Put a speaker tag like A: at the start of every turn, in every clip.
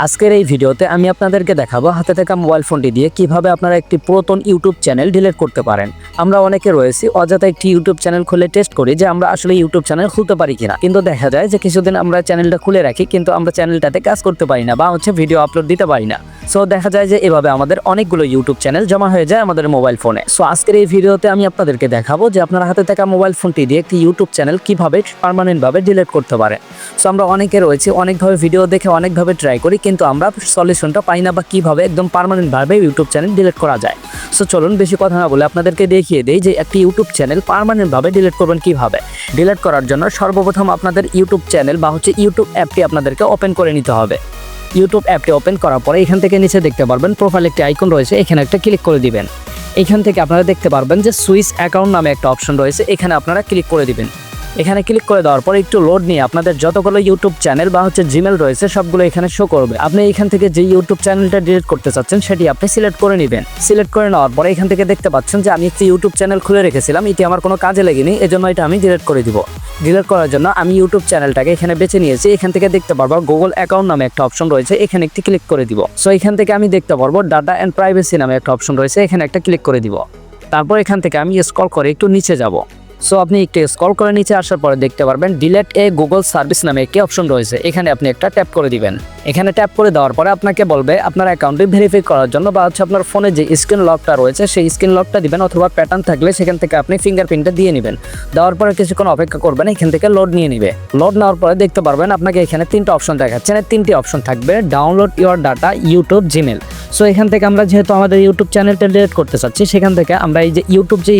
A: আজকের এই ভিডিওতে আমি আপনাদেরকে দেখাবো হাতে থাকা মোবাইল ফোনটি দিয়ে কিভাবে আপনারা একটি পুরাতন ইউটিউব চ্যানেল ডিলিট করতে পারেন। আমরা অনেকে রয়েছি অযথা একটি ইউটিউব চ্যানেল খুলে টেস্ট করি যে আমরা আসলে ইউটিউব চ্যানেল খুলতে পারি কিনা, কিন্তু দেখা যায় যে কিছুদিন আমরা চ্যানেলটা খুলে রাখি কিন্তু আমরা চ্যানেলটাতে কাজ করতে পারি না বা ভিডিও আপলোড দিতে পারি না। সো দেখা যায় যে এভাবে আমাদের অনেকগুলো ইউটিউব চ্যানেল জমা হয়ে যায় আমাদের মোবাইল ফোনে। সো আজকের এই ভিডিওতে আমি আপনাদেরকে দেখাবো যে আপনার হাতে থাকা মোবাইল ফোনটি দিয়ে একটি ইউটিউব চ্যানেল কিভাবে পার্মানেন্টভাবে ডিলিট করতে পারেন। সো আমরা অনেকে রয়েছে অনেকভাবে ভিডিও দেখে অনেকভাবে ট্রাই করি কিন্তু আমরা সলিউশনটা পাই না বা কিভাবে একদম পার্মানেন্টভাবে ইউটিউব চ্যানেল ডিলিট করা যায়। সো চলুন বেশি কথা না বলে আপনাদেরকে দেখিয়ে দেই যে একটি ইউটিউব চ্যানেল পার্মানেন্টভাবে ডিলিট করবেন কিভাবে। ডিলিট করার জন্য সর্বপ্রথম আপনাদের ইউটিউব চ্যানেল বা ইউটিউব অ্যাপটি আপনাদেরকে ওপেন করে নিতে হবে। ইউটিউব অ্যাপটি ওপেন করার পরে এখান থেকে নিচে দেখতে পারবেন প্রোফাইল একটি আইকন রয়েছে, এখানে একটা ক্লিক করে দিবেন। এখান থেকে আপনারা দেখতে পারবেন যে সুইচ অ্যাকাউন্ট নামে একটা অপশন রয়েছে, এখানে আপনারা ক্লিক করে দিবেন। এখানে ক্লিক করে দেওয়ার পরে একটু লোড নিয়ে আপনাদের যতগুলো ইউটিউব চ্যানেল বা জিমেল রয়েছে সবগুলো এখানে শো করবে। আপনি এখান থেকে যে ইউটিউব চ্যানেলটা ডিলিট করতে চাচ্ছেন সেটি আপনি সিলেক্ট করে নেবেন। সিলেক্ট করে নেওয়ার পরে এখান থেকে দেখতে পাচ্ছেন যে আমি একটি ইউটিউব চ্যানেল খুলে রেখেছিলাম, এটি আমার কোনো কাজে লেগেনি, এজন্য এটা আমি ডিলিট করে দিব। ডিলিট করার জন্য আমি ইউটিউব চ্যানেলটাকে এখানে বেছে নিয়েছি। এখান থেকে দেখতে পারবো গুগল অ্যাকাউন্ট নামে একটা অপশন রয়েছে, এখানে একটি ক্লিক করে দিব। সো এখান থেকে আমি দেখতে পারবো ডাটা অ্যান্ড প্রাইভেসি নামে একটা অপশন রয়েছে, এখানে একটা ক্লিক করে দিব। তারপর এখান থেকে আমি স্ক্রল করে একটু নিচে যাব। সো আপনি একটু স্ক্রল করে নিচে আসার পরে দেখতে পারবেন ডিলিট এ গুগল সার্ভিস নামে একটি অপশন রয়েছে, এখানে আপনি একটা ট্যাপ করে দিবেন। এখানে ট্যাপ করে দেওয়ার পরে আপনাকে বলবে আপনার অ্যাকাউন্টটি ভেরিফাই করার জন্য বা আপনার ফোনে যে স্ক্রিন লকটা রয়েছে সেই স্ক্রিন লকটা দিবেন, অথবা প্যাটার্ন থাকলে সেখান থেকে আপনি ফিঙ্গারপ্রিন্টটা দিয়ে নেবেন। দেওয়ার পরে কিছুক্ষণ অপেক্ষা করবেন, এখান থেকে লোড নিয়ে নেবে। লোড নেওয়ার পরে দেখতে পারবেন আপনাকে এখানে তিনটা অপশন দেখাচ্ছে, তিনটি অপশন থাকবে download your data, YouTube, Gmail. So এখান থেকে আমরা যেহেতু আমাদের ইউটিউব চ্যানেলটা ডিলিট করতে চাচ্ছি, সেখান থেকে আমরা এই যে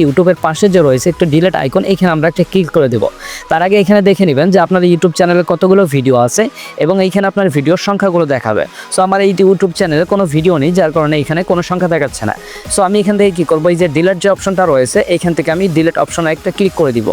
A: ইউটিউবের পাশে যে রয়েছে একটু ডিলিট আইকন, এখানে আমরা একটা ক্লিক করে দেব। তার আগে এখানে দেখে নেবেন যে আপনার ইউটিউব চ্যানেলে কতগুলো ভিডিও আছে এবং এইখানে আপনার ভিডিওর সংখ্যাগুলো দেখাবে। সো আমার এই ইউটিউব চ্যানেলে কোনো ভিডিও নেই, যার কারণে এখানে কোনো সংখ্যা দেখাচ্ছে না। সো আমি এখান থেকে কি করবো, এই যে ডিলিট যে অপশনটা রয়েছে এখান থেকে আমি ডিলিট অপশনে একটা ক্লিক করে দিব।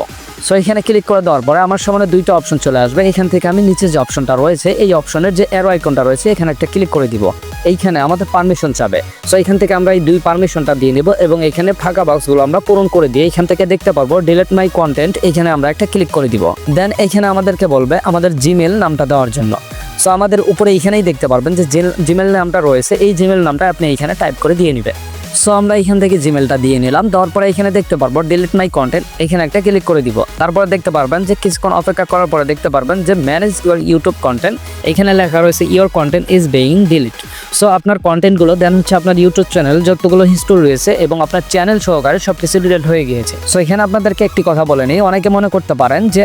A: সো এখানে ক্লিক করে দেওয়ার পরে আমার সামনে দুইটা অপশন চলে আসবে। এখান থেকে আমি নিচে যে অপশনটা রয়েছে এই অপশনের যে অ্যারো আইকনটা রয়েছে এখানে একটা ক্লিক করে দিব। এইখানে আমাদের পারমিশন চাবে। সো এখান থেকে আমরা এই দুই পারমিশনটা দিয়ে নেব এবং এখানে ফাঁকা বক্সগুলো আমরা পূরণ করে দিয়ে এখান থেকে দেখতে পারবো ডিলিট মাই কন্টেন্ট, এখানে আমরা একটা ক্লিক করে দিব। দেন এখানে আমাদেরকে বলবে আমাদের জিমেল নামটা দেওয়ার জন্য। সো আমাদের উপরে এইখানেই দেখতে পারবেন যে জিমেল নামটা রয়েছে, এই জিমেল নামটা আপনি এখানে টাইপ করে দিয়ে নেবেন। সো আমরা এখান থেকে জিমেলটা দিয়ে নিলাম। দেওয়ার পরে এখানে দেখতে পারবো ডিলিট মাই কন্টেন্ট, এখানে একটা ক্লিক করে দিব। তারপরে দেখতে পারবেন যে কিছুক্ষণ অপেক্ষা করার পরে দেখতে পারবেন যে ম্যানেজ ইউর ইউটিউব কন্টেন্ট, এখানে লেখা রয়েছে your content is being delete. So আপনার কন্টেন্টগুলো দেন আপনার ইউটিউব চ্যানেল যতগুলো হিস্টোরি রয়েছে এবং আপনার চ্যানেল সহকারে সব কিছু ডিলিট হয়ে গিয়েছে। সো এখানে আপনাদেরকে একটি কথা বলে নিই, অনেকে মনে করতে পারেন যে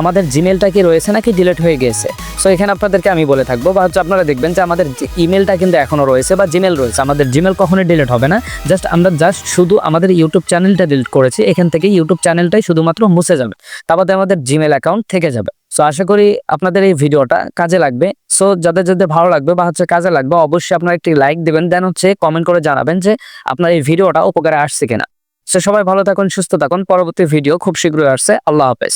A: আমাদের জিমেলটা কি রয়েছে নাকি ডিলিট হয়ে গিয়েছে। সো এখানে আপনাদেরকে আমি বলে থাকবো বা আপনারা দেখবেন যে আমাদের ইমেলটা কিন্তু এখনো রয়েছে বা জিমেল রয়েছে, আমাদের জিমেল কখনোই ডিলিট হবে না। আমরা শুধু আমাদের ইউটিউব চ্যানেলটা ডিলিট করেছি, এখান থেকে ইউটিউব চ্যানেলটাই শুধুমাত্র মুছে যাবে, তারপরে আমাদের জিমেল অ্যাকাউন্ট থেকে যাবে। সো আশা করি আপনাদের এই ভিডিওটা কাজে লাগবে। সো যাদের ভালো লাগবে বা কাজে লাগবে অবশ্যই আপনারা একটি লাইক দিবেন, দেন কমেন্ট করে জানাবেন যে আপনার এই ভিডিওটা উপকারে আসছে কিনা। সো সবাই ভালো থাকুন, সুস্থ থাকুন, পরবর্তী ভিডিও খুব শীঘ্রই আসছে। আল্লাহ হাফেজ।